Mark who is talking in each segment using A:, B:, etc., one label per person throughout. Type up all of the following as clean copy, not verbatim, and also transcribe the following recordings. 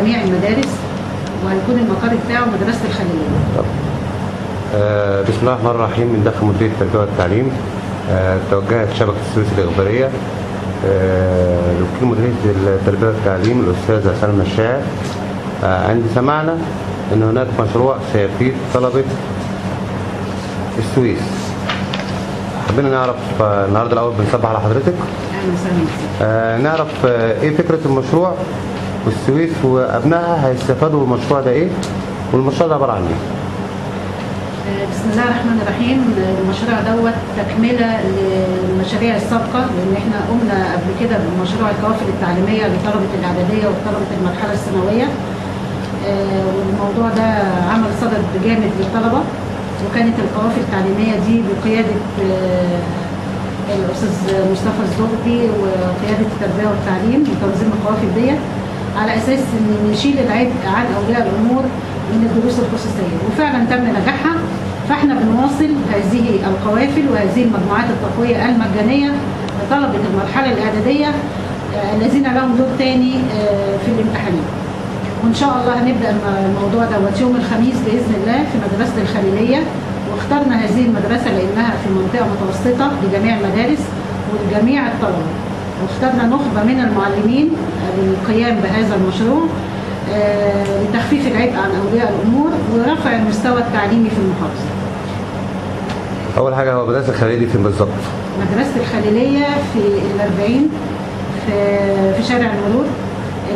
A: جميع المدارس، وهيكون المقر بتاعه مدرسة الخليلية.
B: بسم الله الرحمن الرحيم. من داخل مديرية التربية والتعليم توجهت شبكة السويس الإخبارية لوكيل مديرية التربية والتعليم الأستاذة سلمى الشاعر عند سمعنا أن هناك مشروع سيفيد طلبة السويس. حبينا نعرف النهارده الأول بنصبح على حضرتك.
A: أهلا وسهلا.
B: نعرف إيه فكرة المشروع والسويس وأبنائها هيستفادوا بالمشروع ده إيه، والمشروع ده عبارة عن إيه؟
A: بسم الله الرحمن الرحيم. المشروع دوت تكملة للمشاريع السابقة، لأن احنا قمنا قبل كده بمشروع القوافل التعليمية لطلبة الإعدادية وطلبة المرحلة الثانوية، والموضوع ده عمل صدد جامد للطلبة، وكانت القوافل التعليمية دي بقيادة الأستاذ مصطفى الزغبي وقيادة التربية والتعليم وتنظيم القوافل ديت، على أساس إن نشيل العبء عن أولياء الأمور من الدروس الخصوصية، وفعلا تم نجاحها. فاحنا بنواصل هذه القوافل وهذه المجموعات التقوية المجانية لطلبة المرحلة الإعدادية الذين لهم دور تاني في الامتحانات. وإن شاء الله هنبدأ الموضوع دوت يوم الخميس بإذن الله في مدرسة الخليلية، واخترنا هذه المدرسة لأنها في منطقة متوسطة لجميع المدارس ولجميع الطلبة، واخترنا نخبة من المعلمين للقيام بهذا المشروع لتخفيف العبء عن أولياء الأمور ورفع المستوى التعليمي في المحافظة.
B: أول حاجة، هو مدرسة الخليلية فين بالظبط؟
A: مدرسة الخليلية في الأربعين في شارع المرور.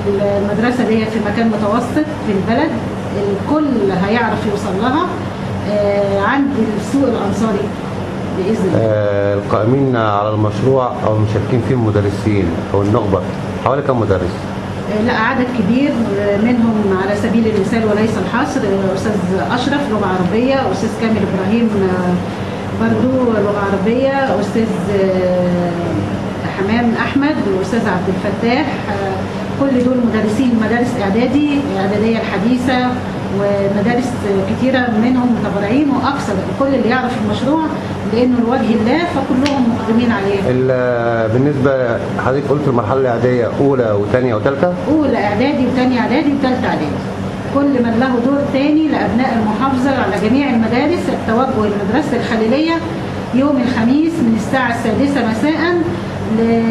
A: المدرسة دي في مكان متوسط في البلد، الكل هيعرف يوصل لها عند السوق الأنصاري بإذن الله.
B: القائمين على المشروع أو المشاركين فيه المدرسين أو النخبة حوالي كم مدرس؟
A: لا، عدد كبير منهم على سبيل المثال وليس الحصر: أستاذ أشرف لغة عربية، أستاذ كامل إبراهيم برضو لغة عربية، أستاذ حمام أحمد وأستاذ عبد الفتاح، كل دول مدرسين مدارس إعدادية الحديثة ومدارس كتيرة منهم متبرعين، وأكثر كل اللي يعرف المشروع لأنه لوجه الله فكلهم مقدمين عليه.
B: بالنسبة حضرتك قلت المرحلة الإعدادية أولى وثانية وثالثة؟
A: أولى إعدادي وثانية إعدادي وثالثة إعدادي. كل من له دور ثاني لأبناء المحافظة على جميع المدارس التوجه لمدرسة الخليلية يوم الخميس من الساعة 6 مساء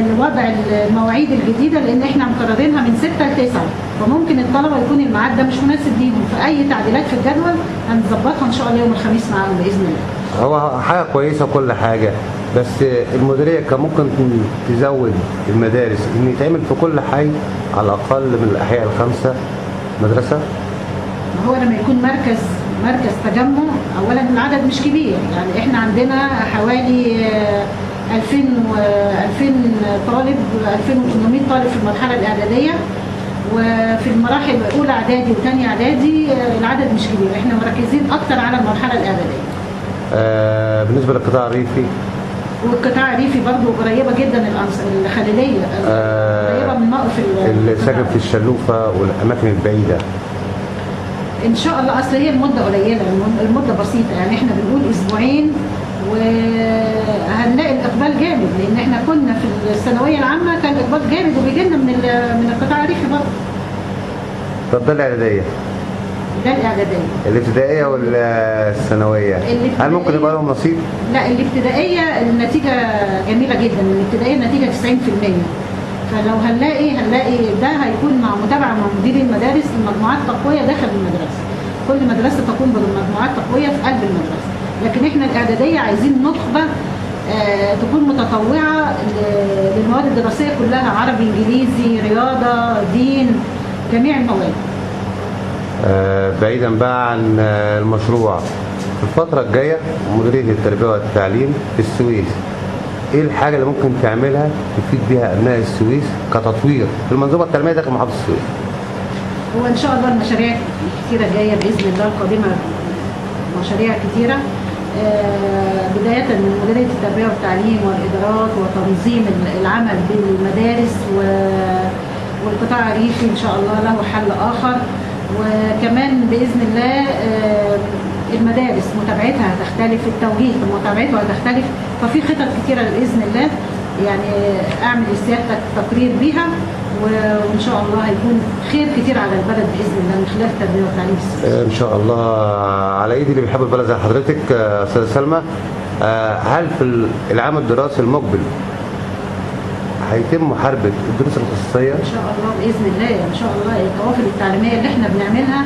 A: لوضع المواعيد الجديدة، لأن احنا مقررينها من 6 ل 9، فممكن الطلبة يكون الميعاد ده مش مناسب ليهم، فأي تعديلات في الجدول هنظبطها إن شاء الله يوم الخميس معاهم بإذن الله.
B: هو حاجة كويسة وكل حاجة، بس المديرية كان ممكن تزود المدارس إن يتعمل في كل حي على الأقل من الأحياء ال5 مدرسة.
A: هو لما يكون مركز تجمع، أولا العدد مش كبير، يعني احنا عندنا حوالي 2000 طالب، 2800 طالب في المرحلة الإعدادية، وفي المراحل الأولى إعدادي وثانية إعدادي العدد مش كبير، احنا مركزين أكتر على المرحلة الإعدادية.
B: بالنسبة للقطاع الريفي،
A: والقطاع الريفي برضه قريبة جدا الخليلية، قريبة من موقف
B: اللي ساكن في الشلوفة والأماكن البعيدة.
A: إن شاء الله، أصل هي المدة قليلة، المدة بسيطة، يعني احنا بنقول أسبوعين وهنلاقي الإقبال جامد، لأن احنا كنا في الثانوية العامة كان الإقبال جامد وبيجي لنا من القطاع الريفي برضه.
B: طب ده الإعدادية؟
A: ده الإعدادية.
B: الابتدائية والثانوية هل ممكن يبقى لهم نصيب؟
A: لا، الابتدائية النتيجة جميلة جدا، الابتدائية النتيجة 90%، فلو هنلاقي ده هيكون مع متابعة مع مدير المدارس لمجموعات تقوية داخل المدرسة. كل مدرسة تقوم بمجموعات تقوية في قلب المدرسة، لكن احنا الإعدادية عايزين نخبة تكون متطوعة للمواد الدراسية كلها: عربي، إنجليزي، رياضة، دين، جميع المواد.
B: بعيدا بقى عن المشروع، في الفترة الجاية مديرية التربية والتعليم في السويس ايه الحاجة اللي ممكن تعملها تفيد بها أبناء السويس كتطوير في المنظومة التعليمية داخل محافظة السويس؟
A: هو إن شاء الله المشاريع كتيرة جاية بإذن الله القادمة، مشاريع كتيرة بداية من مديرية التربية والتعليم والإدارات وتنظيم العمل بالمدارس والقطاع الريفي إن شاء الله له حل آخر، وكمان بإذن الله المدارس متابعتها هتختلف، التوجيه في متابعتها هتختلف، ففي خطط كتيرة بإذن الله يعني أعمل لسيادتك تقرير بيها وان شاء الله هيكون خير كتير على البلد باذن الله من خلال التربيه والتعليم السياسي.
B: ان شاء الله على ايدي اللي بيحب البلد زي حضرتك استاذه سلمى. هل في العام الدراسي المقبل هيتم محاربه الدروس الخصوصيه؟
A: ان شاء الله باذن الله، ان شاء الله القوافل التعليميه اللي احنا بنعملها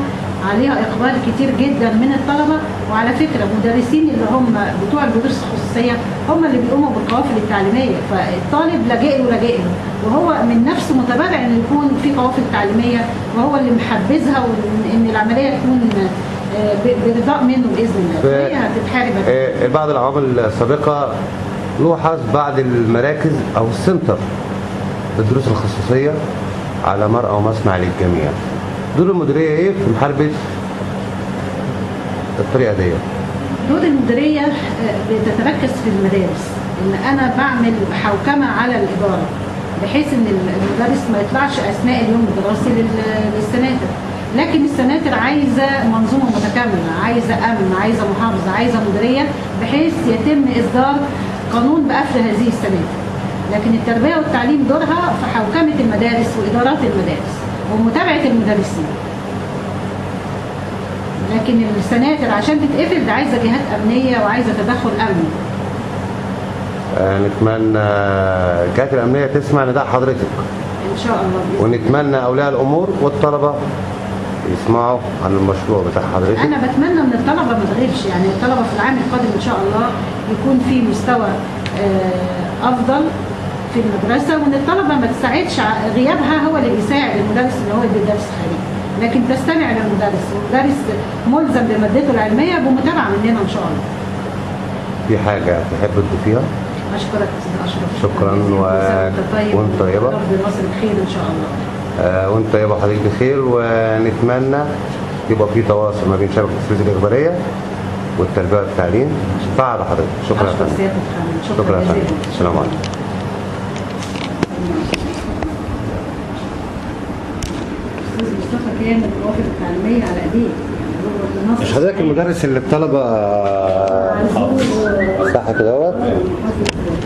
A: عليها اقبال كتير جدا من الطلبه، وعلى فكره المدرسين اللي هم بتوع الدروس الخصوصيه هم اللي بيقوموا بالقوافل التعليميه، فالطالب لاجئ له وهو من نفسه متبرع ان يكون في قوافل تعليميه، وهو اللي محبذها وان العمليه تكون برضاء منه باذن الله. فهي هتتحارب.
B: بعض العوامل السابقه لوحظ بعض المراكز او السنتر للدروس الخصوصيه على مرأى ومسمع للجميع. دور المديريه ايه في محاربه الطريقه دي؟
A: دور المديريه بتتركز في المدارس، ان انا بعمل حوكمه على الاداره بحيث ان المدرس ما يطلعش اثناء اليوم الدراسي للسناتر، لكن السناتر عايزه منظومه متكامله، عايزه امن، عايزه محافظه، عايزه مديريه، بحيث يتم اصدار قانون بقفل هذه السناتر. لكن التربيه والتعليم دورها في حوكمه المدارس وادارات المدارس ومتابعه المدرسين. لكن السناتر عشان تتقفل ده عايزه جهات امنيه وعايزه تدخل امني.
B: نتمنى الجهات الامنيه تسمع نداء حضرتك
A: ان شاء الله،
B: ونتمنى اولياء الامور والطلبه يسمعوا عن المشروع بتاع حضرتك.
A: انا بتمنى من الطلبه ما تغيبش، يعني الطلبه في العام القادم ان شاء الله يكون في مستوى افضل في المدرسه، وان الطلبه ما تساعدش غيابها هو اللي بيساعد المدرس ان هو يدي درس خارجي، لكن تستمع للمدرس، والمدرس ملزم بمادته العلميه بمتابعه مننا ان شاء الله.
B: في حاجه تحب تضيفيها؟
A: اشكرك استاذ اشرف.
B: شكرا وانت طيبه.
A: رب مصر بخير ان شاء الله.
B: وانت طيبه وحضرتك بخير، ونتمنى يبقى في تواصل ما بين شبكه التلفزيون الاخباريه والتربيه والتعليم. بعد حضرتك. شكرا يا فندم. شكرا يا فندم. السلام عليكم.
A: استاذ مصطفى كامل القوافل التعليميه على ايديه.
B: مش حضرتك المدرس اللي الطلبه صح كده؟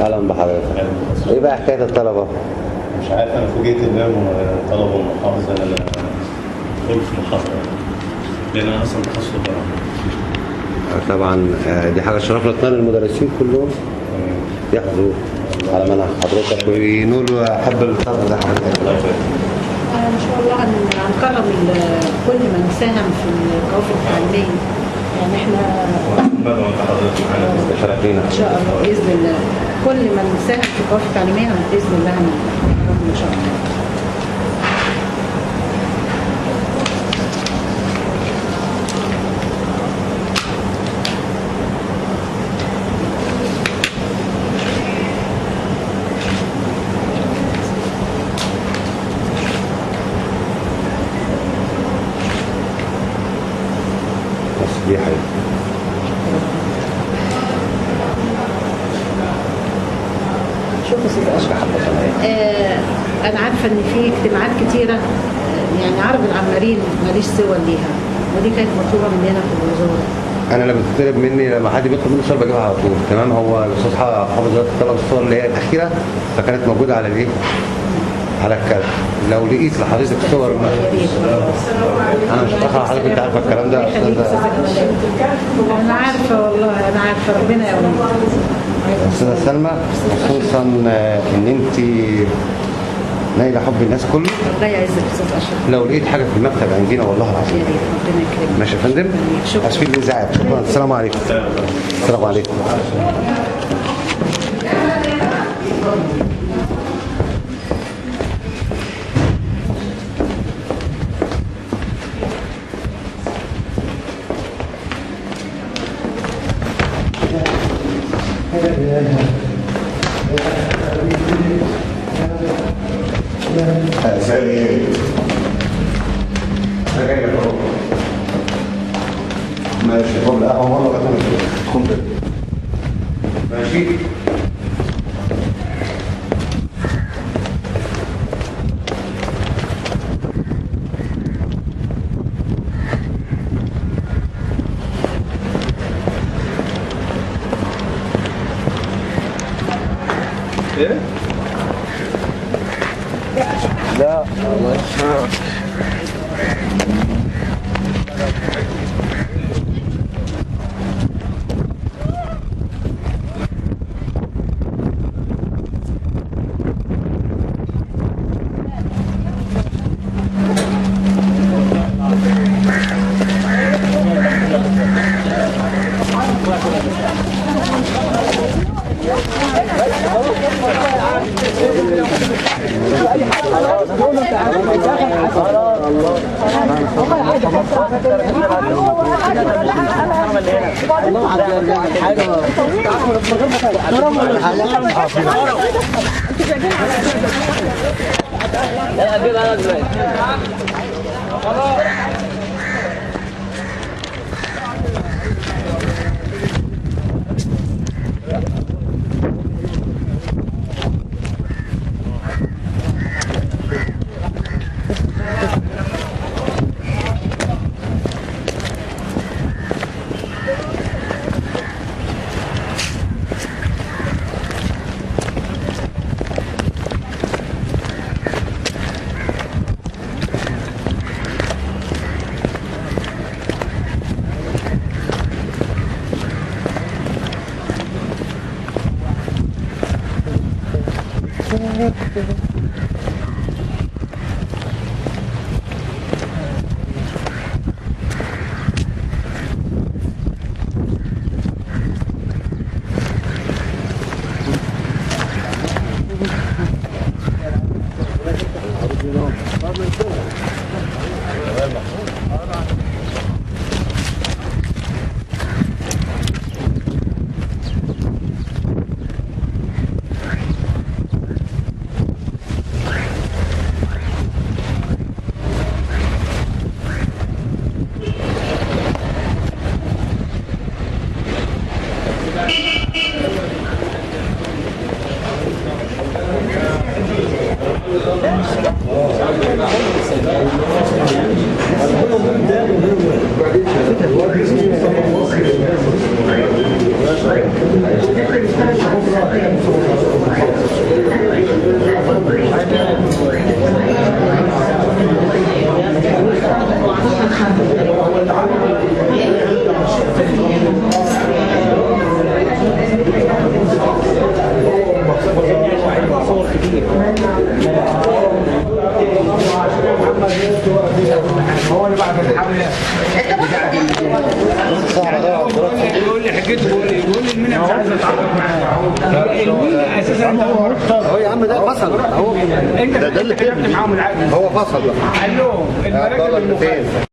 B: اهلا بحضرتك. ايه بقى حكايه الطلبه؟
C: مش عارف، انا فوجئت ان طلبه المحافظه انا قلت في المحاضره لان انا اصلا تخصص طبعا.
B: طبعا دي حاجه شرف لنا المدرسين كلهم يحظوا على منهج حضرتك وينولوا حب الطلبه زي حضرتك.
A: ان شاء الله هنكرم كل من ساهم في القوافل التعليميه، يعني احنا
B: شرفينا
A: ان شاء الله باذن الله كل من ساهم في القوافل التعليميه باذن الله هنكرمه ان شاء الله.
B: دي حقيقة.
A: شوف يا استاذ اشرف، انا عارفه ان في اجتماعات كتيره، يعني عرض العمارين ماليش سوى ليها، ودي كانت مطلوبه مننا في الوزاره.
B: انا لما بتطلب مني، لما حد بيطلب مني صور بجيبها على طول. تمام. هو الاستاذ حافظ طلب الصور اللي هي الاخيره، فكانت موجوده على الايه؟ على الكارت. لو لقيت لحضرتك صور انا مش هتاخر حضرتك، انت عارفه الكلام ده.
A: انا عارفه والله، انا عارفه، ربنا يقويك.
B: استاذه سلمى، خصوصا ان انت نايله حب الناس كله.
A: الله يعزك استاذ اشرف.
B: لو لقيت حاجه في المكتب عندنا والله العظيم.
A: يا ريت، ربنا يكرمك.
B: ماشي يا فندم. اسفين الازعاج. شكرا. السلام عليكم. السلام عليكم. ماشي. طب لا هو والله غدا ماشي. ايه؟
D: لا
E: هو اللي بعد الحمله يقول لي حكيته يقول لي المنى مش عايز اتعرف معاه المنى اساسا
D: هو يا عم ده فصل اهو
E: انت ده اللي كتبت معاهم العقد
D: هو فصل بقى
E: قال لهم المراكب المخالفه